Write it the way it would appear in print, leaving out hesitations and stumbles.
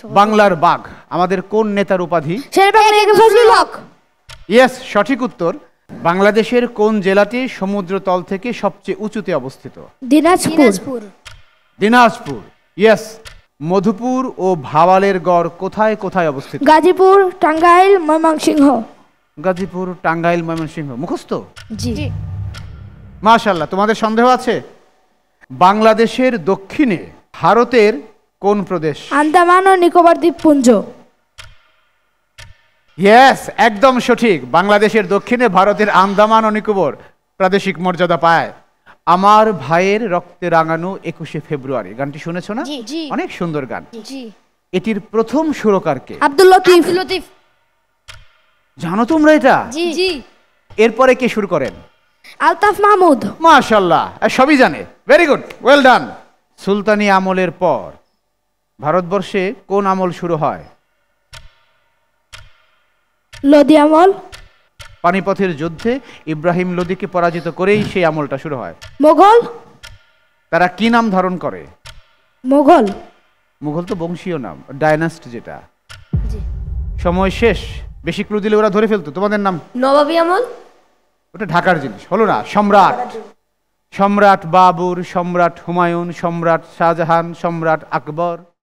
বাংলার বাঘ আমাদের কোন নেতার উপাধি? ইয়েস, সঠিক উত্তর। বাংলাদেশের কোন জেলাটি সমুদ্রতল থেকে সবচেয়ে উঁচুতে অবস্থিত? দিনাজপুর। ইয়েস। মধুপুর ও ভাওয়ালের গড় কোথায় কোথায় অবস্থিত? গাজীপুর, টাঙ্গাইল, ময়মনসিংহ। গাজীপুর, টাঙ্গাইল, ময়মনসিংহ। মুখস্থ? জি। মাশাআল্লাহ। তোমাদের সন্দেহ আছে? বাংলাদেশের দক্ষিণে ভারতের কোন প্রদেশ? আন্দামান ও নিকোবর দ্বীপপুঞ্জ। ইয়েস, একদম সঠিক। বাংলাদেশের দক্ষিণে ভারতের আন্দামান ও নিকোবর প্রাদেশিক মর্যাদা পায়। আমার ভাইয়ের রক্তে রাঙানো 21শে ফেব্রুয়ারি গানটি শুনেছো না? অনেক সুন্দর গান। এটির প্রথম সুরকার কে? আব্দুল লতিফ। জানো তোমরা এটা? জি। এরপরে কে শুরু করেন? আলতাফ মাহমুদ। মাশাআল্লাহ, সবই জানে। Very good, well done. সুলতানি আমলের পর ভারতবর্ষে কোন আমল শুরু হয়? লোদি আমল। পানিপথের যুদ্ধে ইব্রাহিম লোদিকে পরাজিত করেই সেই আমলটা শুরু হয়। মোগল। তারা কি নাম ধারণ করে? মোগল। মুঘল তো বংশীয় নাম, ডায়নাস্ট যেটা। সময় শেষ। বেশি ক্লু দিলে ওরা ধরে ফেলতো। তোমাদের নাম? নবাবী আমল। ওটা ঢাকার জিনিস, হলো না। সম্রাট। সম্রাট বাবর, সম্রাট হুমায়ুন, সম্রাট শাহজাহান, সম্রাট আকবর।